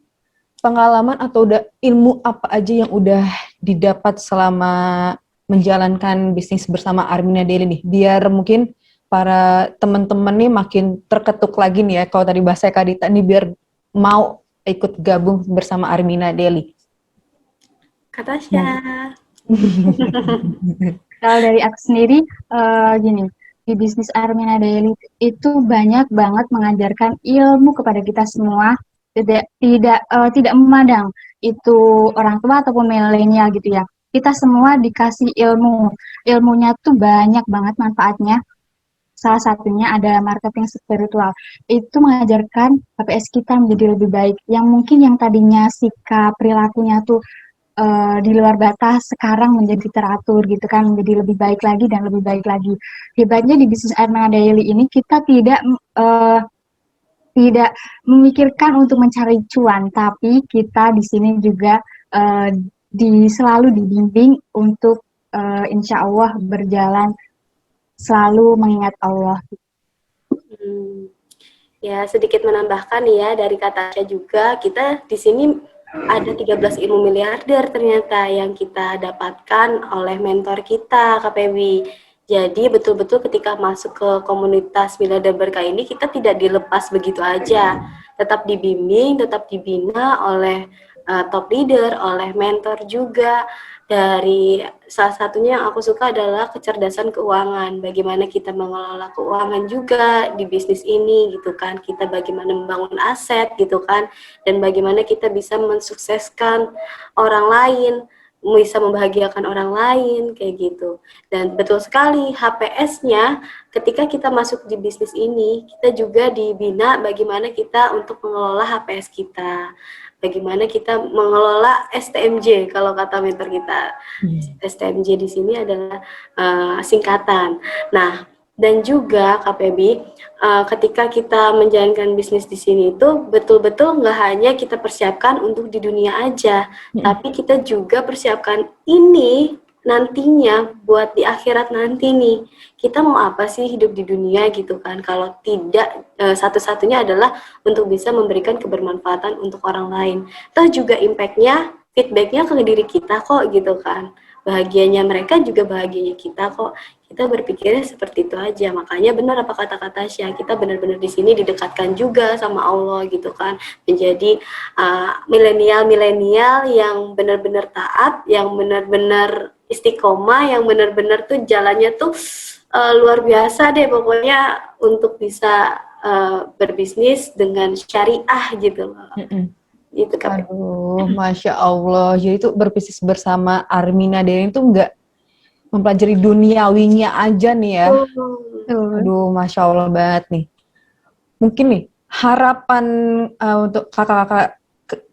pengalaman atau ilmu apa aja yang udah didapat selama menjalankan bisnis bersama Armina Daily nih, biar mungkin para teman-teman nih makin terketuk lagi nih ya, kalau tadi bahasa Kak Dita nih, biar mau ikut gabung bersama Armina Daily.
Kak Tasya.
Kalau dari aku sendiri, gini, di bisnis Armina Daily itu banyak banget mengajarkan ilmu kepada kita semua, tidak memandang itu orang tua ataupun milenial gitu ya. Kita semua dikasih ilmu, ilmunya tuh banyak banget manfaatnya. Salah satunya ada marketing spiritual. Itu mengajarkan HPS kita menjadi lebih baik. Yang mungkin yang tadinya sikap perilakunya tuh di luar batas, sekarang menjadi teratur gitu kan, menjadi lebih baik lagi dan lebih baik lagi. Hebatnya di bisnis Armina Daily ini kita tidak memikirkan untuk mencari cuan, tapi kita di sini juga selalu dibimbing untuk insya Allah berjalan selalu mengingat Allah.
Ya, sedikit menambahkan ya dari kata saya juga, kita di sini ada 13 ilmu miliarder ternyata yang kita dapatkan oleh mentor kita, Kak Pebi. Jadi betul-betul ketika masuk ke komunitas miliarder berkah ini, kita tidak dilepas begitu aja. Tetap dibimbing, tetap dibina oleh top leader, oleh mentor juga. Dari salah satunya yang aku suka adalah kecerdasan keuangan. Bagaimana kita mengelola keuangan juga di bisnis ini gitu kan. Kita bagaimana membangun aset gitu kan. Dan bagaimana kita bisa mensukseskan orang lain, bisa membahagiakan orang lain kayak gitu. Dan betul sekali HPS-nya ketika kita masuk di bisnis ini, kita juga dibina bagaimana kita untuk mengelola HPS kita. Bagaimana kita mengelola STMJ kalau kata mentor kita. STMJ di sini adalah singkatan. Nah, dan juga KPB, ketika kita menjalankan bisnis di sini itu betul-betul nggak hanya kita persiapkan untuk di dunia aja, tapi kita juga persiapkan ini nantinya buat di akhirat nanti nih. Kita mau apa sih hidup di dunia gitu kan? Kalau tidak satu-satunya adalah untuk bisa memberikan kebermanfaatan untuk orang lain. Toh juga impact-nya, feedback-nya ke diri kita kok gitu kan. Bahagianya mereka juga bahagianya kita kok. Kita berpikirnya seperti itu aja. Makanya benar apa kata Tasya, kita benar-benar di sini didekatkan juga sama Allah gitu kan. Menjadi milenial-milenial yang benar-benar taat, yang benar-benar istiqomah, yang benar-benar tuh jalannya tuh luar biasa deh pokoknya untuk bisa berbisnis dengan syariah gitu loh. Gitu kan.
Aduh, Masya Allah. Jadi itu berbisnis bersama Armina Daily itu nggak mempelajari duniawinya aja nih ya. Aduh, Masya Allah banget nih. Mungkin nih, harapan untuk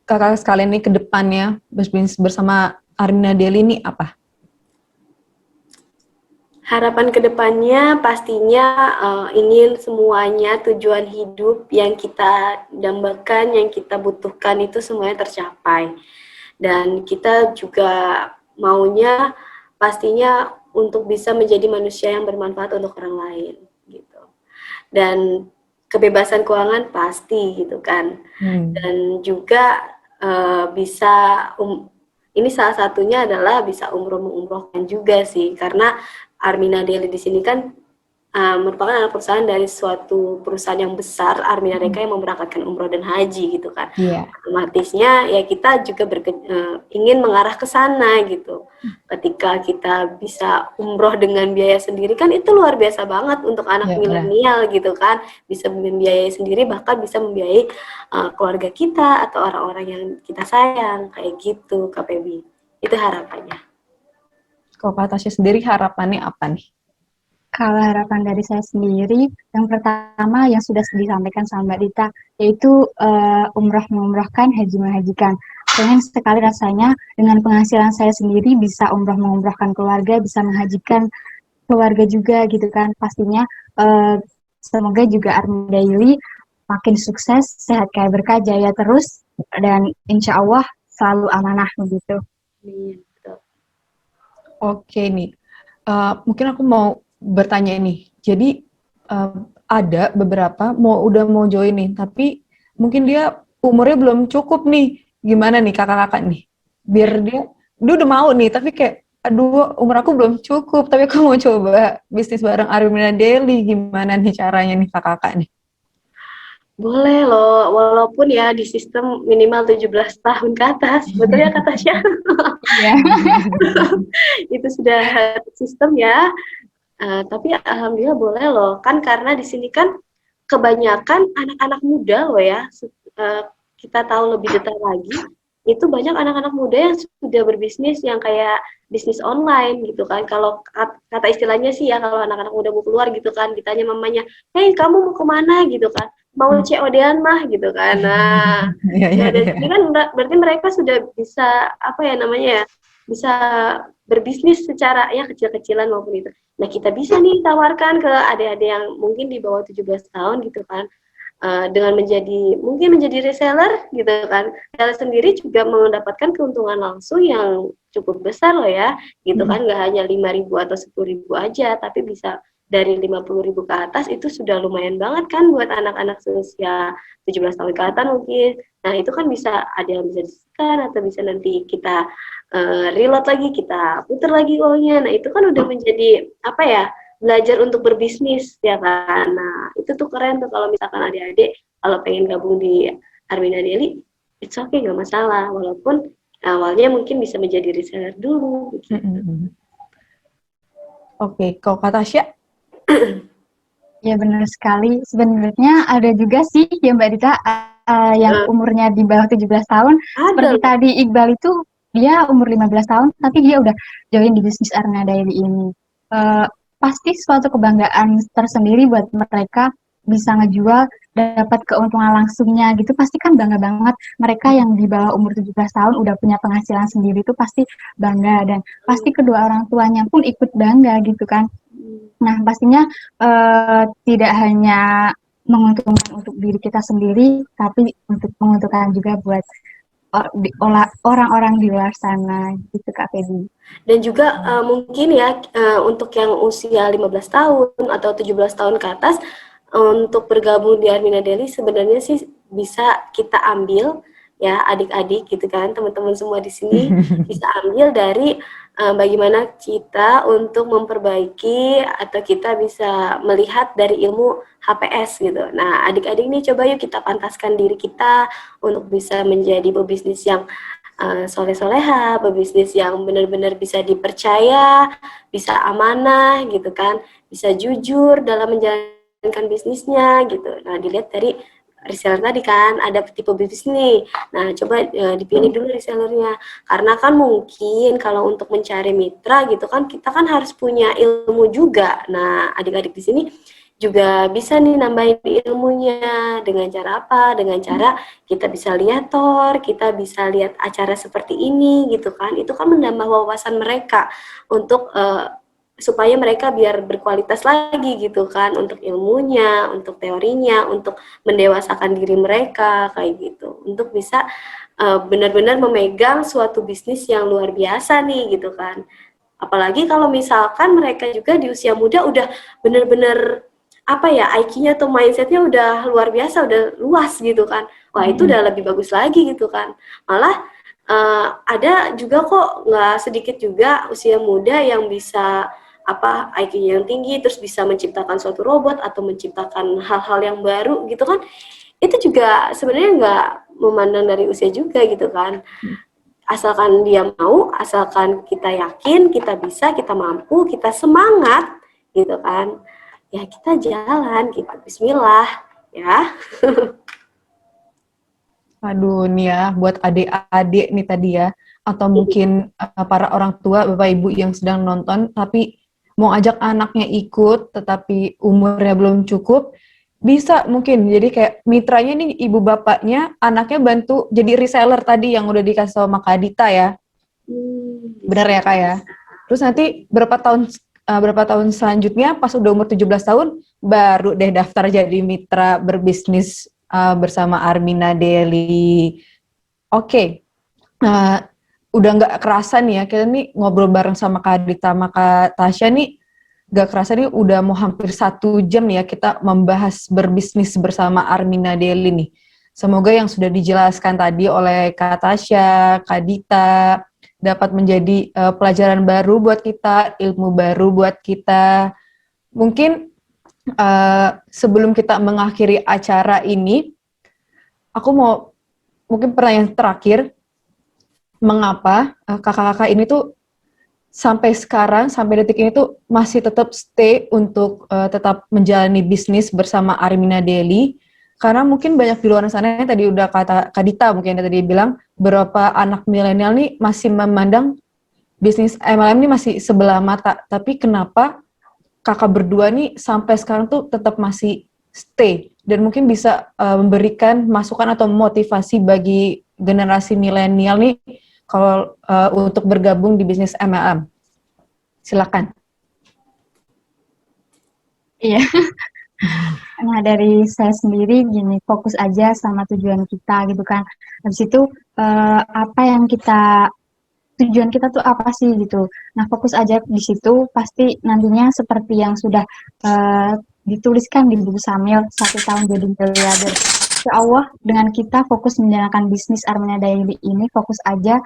kakak sekalian nih ke depannya berbisnis bersama Armina Daily ini apa?
Harapan kedepannya pastinya ingin semuanya tujuan hidup yang kita dambakan, yang kita butuhkan itu semuanya tercapai. Dan kita juga maunya pastinya untuk bisa menjadi manusia yang bermanfaat untuk orang lain gitu. Dan kebebasan keuangan pasti gitu kan. Dan juga bisa ini salah satunya adalah bisa umroh-umrohkan juga sih, karena Armina Daily di sini kan merupakan anak perusahaan dari suatu perusahaan yang besar, Armina Daily yang memberangkatkan umroh dan haji gitu kan. Otomatisnya ya kita juga ingin mengarah ke sana gitu. Ketika kita bisa umroh dengan biaya sendiri kan itu luar biasa banget untuk anak milenial gitu kan. Bisa membiayai sendiri, bahkan bisa membiayai keluarga kita atau orang-orang yang kita sayang kayak gitu, KPB. Itu harapannya.
Kalau Kak Tasya sendiri harapannya apa nih?
Kalau harapan dari saya sendiri, yang pertama yang sudah disampaikan sama Mbak Dita, yaitu umroh mengumrohkan, haji menghajikan. Pengen sekali rasanya dengan penghasilan saya sendiri bisa umroh mengumrohkan keluarga, bisa menghajikan keluarga juga gitu kan. Pastinya semoga juga Army Daily makin sukses, sehat kaya berkah, jaya terus, dan insya Allah selalu amanah begitu.
Oke nih, mungkin aku mau bertanya nih. Jadi ada beberapa udah mau join nih, tapi mungkin dia umurnya belum cukup nih. Gimana nih kakak-kakak nih? Biar dia udah mau nih, tapi kayak aduh umur aku belum cukup, tapi aku mau coba bisnis bareng Armina Daily. Gimana nih caranya nih kakak-kakak nih?
Boleh loh, walaupun ya di sistem minimal 17 tahun ke atas. Betul ya Kak Tasya?
Iya.
Itu sudah sistem ya. Tapi alhamdulillah boleh loh. Kan karena di sini kan kebanyakan anak-anak muda loh ya. Kita tahu lebih detail lagi, itu banyak anak-anak muda yang sudah berbisnis yang kayak bisnis online gitu kan. Kalau kata istilahnya sih ya, kalau anak-anak muda mau keluar gitu kan, ditanya mamanya, "Hey, kamu mau kemana?" gitu kan. "Mau COD-an mah," gitu kan. Nah, dari sini kan berarti mereka sudah bisa apa ya namanya ya, bisa berbisnis secara ya kecil-kecilan maupun itu. Nah, kita bisa nih tawarkan ke adik-adik yang mungkin di bawah 17 tahun gitu kan. Dengan mungkin menjadi reseller gitu kan. Reseller sendiri juga mendapatkan keuntungan langsung yang cukup besar loh ya, gitu kan, nggak hanya 5.000 atau 10.000 aja, tapi bisa dari 50.000 ke atas, itu sudah lumayan banget kan buat anak-anak seusia 17 tahun ke atas mungkin. Nah, itu kan bisa ada yang bisa disisihkan atau bisa nanti kita reload lagi, kita putar lagi uangnya. Nah, itu kan udah menjadi apa ya, belajar untuk berbisnis ya kan. Nah, itu tuh keren tuh kalau misalkan adik-adik kalau pengen gabung di Armina Daily, it's okay, nggak masalah. Walaupun awalnya mungkin bisa menjadi reseller dulu. Gitu.
Oke, kalau Kak Tasya?
Ya benar sekali. Sebenarnya ada juga sih ya Mbak Dita yang umurnya di bawah 17 tahun. Seperti tadi Iqbal itu dia umur 15 tahun tapi dia udah join di bisnis Armina Daily ini. Pasti suatu kebanggaan tersendiri buat mereka bisa ngejual, dapat keuntungan langsungnya gitu, pasti kan bangga banget. Mereka yang di bawah umur 17 tahun udah punya penghasilan sendiri itu pasti bangga, dan pasti kedua orang tuanya pun ikut bangga gitu kan. Nah, pastinya tidak hanya menguntungkan untuk diri kita sendiri, tapi untuk menguntungkan juga buat orang-orang di luar sana gitu Kak Feby.
Dan juga mungkin ya untuk yang usia 15 tahun atau 17 tahun ke atas untuk bergabung di Armina Daily sebenarnya sih bisa kita ambil ya adik-adik gitu kan, teman-teman semua di sini bisa ambil dari bagaimana kita untuk memperbaiki atau kita bisa melihat dari ilmu HPS gitu. Nah, adik-adik nih coba yuk kita pantaskan diri kita untuk bisa menjadi pebisnis yang soleh-soleha, pebisnis yang benar-benar bisa dipercaya, bisa amanah gitu kan, bisa jujur dalam menjalankan bisnisnya gitu. Nah, dilihat dari reseller tadi kan, ada tipe bisnis nih. Nah, coba dipilih dulu resellernya. Karena kan mungkin kalau untuk mencari mitra gitu kan, kita kan harus punya ilmu juga. Nah, adik-adik di sini juga bisa nih nambahin ilmunya dengan cara apa? Dengan cara kita bisa lihat kita bisa lihat acara seperti ini gitu kan. Itu kan menambah wawasan mereka untuk supaya mereka biar berkualitas lagi gitu kan, untuk ilmunya, untuk teorinya, untuk mendewasakan diri mereka kayak gitu. Untuk bisa benar-benar memegang suatu bisnis yang luar biasa nih gitu kan. Apalagi kalau misalkan mereka juga di usia muda udah benar-benar apa ya, IQ-nya atau mindset-nya udah luar biasa, udah luas gitu kan. Wah, itu udah lebih bagus lagi gitu kan. Malah ada juga kok, nggak sedikit juga usia muda yang bisa apa IQ-nya yang tinggi, terus bisa menciptakan suatu robot atau menciptakan hal-hal yang baru gitu kan. Itu juga sebenarnya nggak memandang dari usia juga gitu kan. Asalkan dia mau, asalkan kita yakin, kita bisa, kita mampu, kita semangat gitu kan. Ya kita jalan gitu, bismillah ya.
Aduh nih ya, buat adik-adik nih tadi ya, atau mungkin para orang tua, Bapak Ibu yang sedang nonton, tapi mau ajak anaknya ikut, tetapi umurnya belum cukup, bisa mungkin. Jadi kayak mitranya nih ibu bapaknya, anaknya bantu jadi reseller tadi yang udah dikasih sama Kak Dita ya. Benar ya Kak ya? Terus nanti berapa tahun selanjutnya, pas udah umur 17 tahun, baru deh daftar jadi mitra berbisnis bersama Armina Daily. Oke. Udah nggak kerasa nih ya, kita nih ngobrol bareng sama Kak Dita sama Kak Tasya nih, nggak kerasa nih udah mau hampir 1 jam nih ya kita membahas berbisnis bersama Armina Daily nih. Semoga yang sudah dijelaskan tadi oleh Kak Tasya, Kak Dita, dapat menjadi pelajaran baru buat kita, ilmu baru buat kita. Mungkin sebelum kita mengakhiri acara ini, aku mau mungkin pertanyaan terakhir, mengapa kakak-kakak ini tuh sampai sekarang, sampai detik ini tuh masih tetap stay untuk tetap menjalani bisnis bersama Armina Daily? Karena mungkin banyak di luar sana yang tadi udah kata Kak Dita mungkin tadi bilang, beberapa anak milenial nih masih memandang bisnis MLM ini masih sebelah mata. Tapi kenapa kakak berdua nih sampai sekarang tuh tetap masih stay dan mungkin bisa memberikan masukan atau motivasi bagi generasi milenial nih kalau untuk bergabung di bisnis MLM? Silakan.
Iya. Nah, dari saya sendiri gini, fokus aja sama tujuan kita gitu kan. Habis itu apa yang tujuan kita tuh apa sih gitu. Nah, fokus aja di situ, pasti nantinya seperti yang sudah dituliskan di buku Samil, 1 tahun jadi miliarder. Insya Allah dengan kita fokus menjalankan bisnis Armina Daily ini, fokus aja,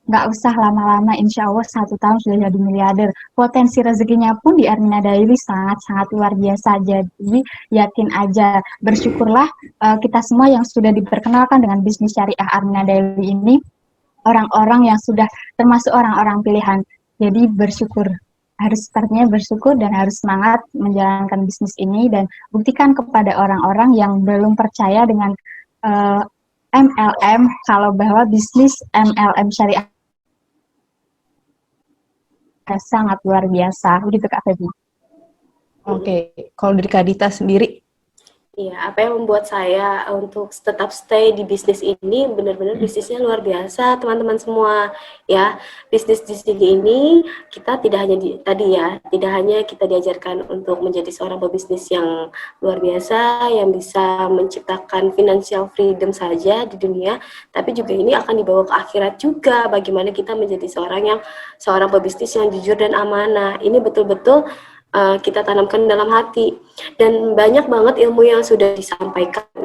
nggak usah lama-lama, insya Allah 1 tahun sudah jadi miliarder. Potensi rezekinya pun di Armina Daily sangat-sangat luar biasa. Jadi yakin aja, bersyukurlah kita semua yang sudah diperkenalkan dengan bisnis syariah Armina Daily ini, orang-orang yang sudah termasuk orang-orang pilihan. Jadi bersyukur, harus sepertinya bersyukur dan harus semangat menjalankan bisnis ini dan buktikan kepada orang-orang yang belum percaya dengan MLM kalau bahwa bisnis MLM syariah sangat luar biasa. Begitu Kak Feby.
Oke, kalau dari Kak Dita sendiri?
Iya, apa yang membuat saya untuk tetap stay di bisnis ini, benar-benar bisnisnya luar biasa, teman-teman semua. Ya, bisnis di sini ini kita tidak hanya tidak hanya kita diajarkan untuk menjadi seorang pebisnis yang luar biasa, yang bisa menciptakan financial freedom saja di dunia, tapi juga ini akan dibawa ke akhirat juga. Bagaimana kita menjadi seorang pebisnis yang jujur dan amanah. Ini betul-betul kita tanamkan dalam hati, dan banyak banget ilmu yang sudah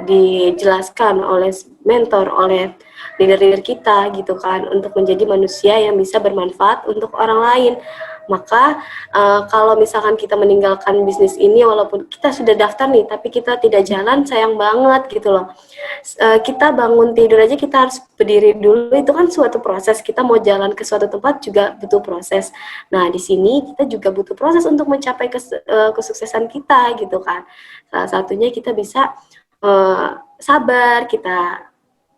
dijelaskan oleh mentor, oleh leader-leader kita gitu kan, untuk menjadi manusia yang bisa bermanfaat untuk orang lain. Maka kalau misalkan kita meninggalkan bisnis ini, walaupun kita sudah daftar nih, tapi kita tidak jalan, sayang banget gitu loh. Kita bangun tidur aja kita harus berdiri dulu, itu kan suatu proses. Kita mau jalan ke suatu tempat juga butuh proses. Nah, di sini kita juga butuh proses untuk mencapai kesuksesan kita gitu kan. Salah satunya kita bisa sabar, kita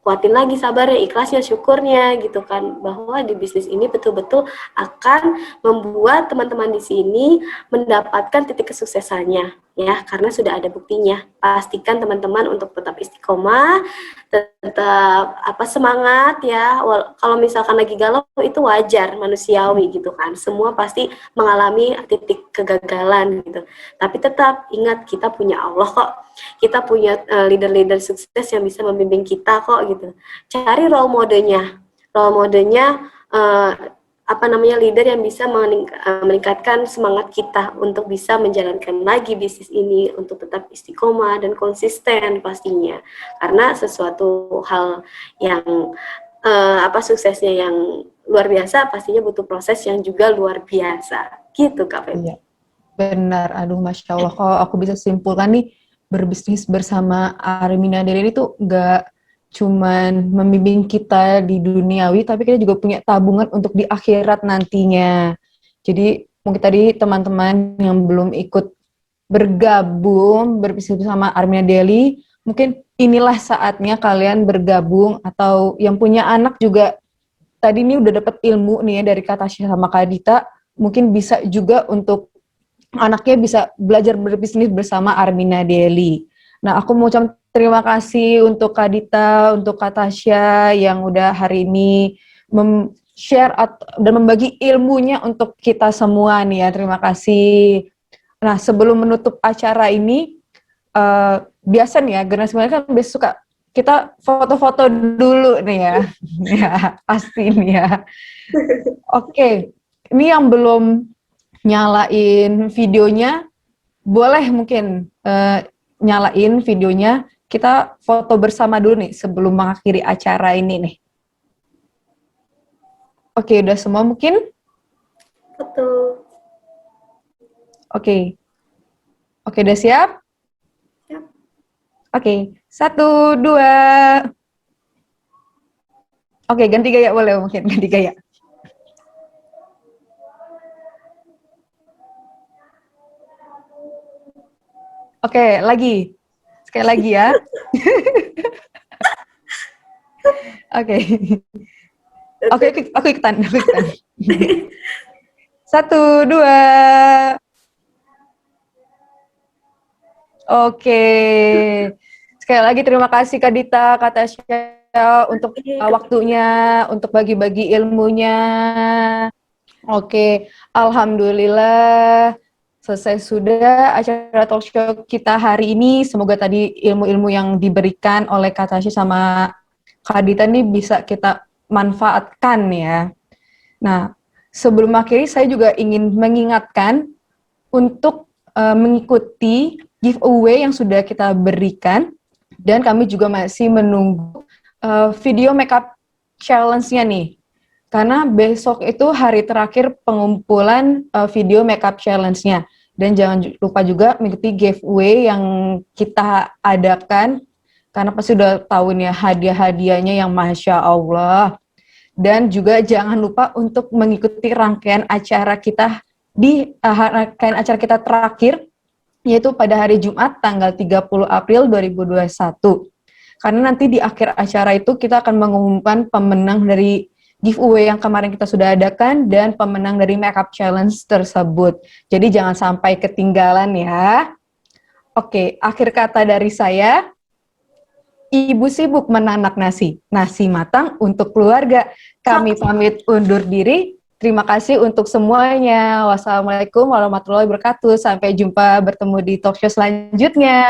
kuatin lagi sabarnya, ikhlasnya, syukurnya gitu kan, bahwa di bisnis ini betul-betul akan membuat teman-teman di sini mendapatkan titik kesuksesannya ya, karena sudah ada buktinya. Pastikan teman-teman untuk tetap istiqomah, tetap semangat ya. Kalau misalkan lagi galau itu wajar, manusiawi gitu kan. Semua pasti mengalami titik kegagalan gitu. Tapi tetap ingat, kita punya Allah kok. Kita punya leader-leader sukses yang bisa membimbing kita kok gitu. Cari role modelnya leader yang bisa meningkatkan semangat kita untuk bisa menjalankan lagi bisnis ini, untuk tetap istiqomah dan konsisten pastinya. Karena sesuatu hal yang suksesnya yang luar biasa pastinya butuh proses yang juga luar biasa. Gitu Kak Feby.
Iya. Benar, aduh Masya Allah, kalau aku bisa simpulkan nih, berbisnis bersama Armina Daily itu nggak cuman membimbing kita di duniawi, tapi kita juga punya tabungan untuk di akhirat nantinya. Jadi mungkin tadi teman-teman yang belum ikut bergabung berbisnis bersama Armina Daily, mungkin inilah saatnya kalian bergabung, atau yang punya anak juga tadi ini udah dapat ilmu nih ya dari Kak Tasya sama Kak Dita, mungkin bisa juga untuk anaknya bisa belajar berbisnis bersama Armina Daily. Nah, aku mau ucapkan terima kasih untuk Kak Dita, untuk Kak Tasya yang udah hari ini share dan membagi ilmunya untuk kita semua nih ya. Terima kasih. Nah, sebelum menutup acara ini, biasa nih ya, generasi milenial kan biasa suka kita foto-foto dulu nih ya. Ya, pasti nih ya. Oke, ini yang belum nyalain videonya, boleh mungkin nyalain videonya. Kita foto bersama dulu nih sebelum mengakhiri acara ini nih. Oke, udah semua mungkin?
Betul.
Oke. Oke, udah siap?
Siap.
Oke, 1, 2. Oke, ganti gaya boleh mungkin, ganti gaya. Oke, lagi. Sekali lagi ya. Oke. Oke, aku ikutan. 1, 2. Oke. Sekali lagi terima kasih Kak Dita, Kak Tasya untuk waktunya, untuk bagi-bagi ilmunya. Oke, alhamdulillah selesai sudah acara talk show kita hari ini. Semoga tadi ilmu-ilmu yang diberikan oleh Kak Tasya sama Kak Dita ini bisa kita manfaatkan ya. Nah, sebelum akhiri saya juga ingin mengingatkan untuk mengikuti giveaway yang sudah kita berikan, dan kami juga masih menunggu video makeup challenge-nya nih. Karena besok itu hari terakhir pengumpulan video makeup challenge-nya. Dan jangan lupa juga mengikuti giveaway yang kita adakan, karena pasti udah tahu nih ya hadiah-hadiahnya yang Masya Allah. Dan juga jangan lupa untuk mengikuti rangkaian acara kita di rangkaian acara kita terakhir, yaitu pada hari Jumat tanggal 30 April 2021. Karena nanti di akhir acara itu kita akan mengumumkan pemenang dari giveaway yang kemarin kita sudah adakan dan pemenang dari makeup challenge tersebut. Jadi jangan sampai ketinggalan ya. Oke, akhir kata dari saya, ibu sibuk menanak nasi, nasi matang untuk keluarga. Kami pamit undur diri. Terima kasih untuk semuanya. Wassalamualaikum warahmatullahi wabarakatuh. Sampai jumpa bertemu di talk show selanjutnya.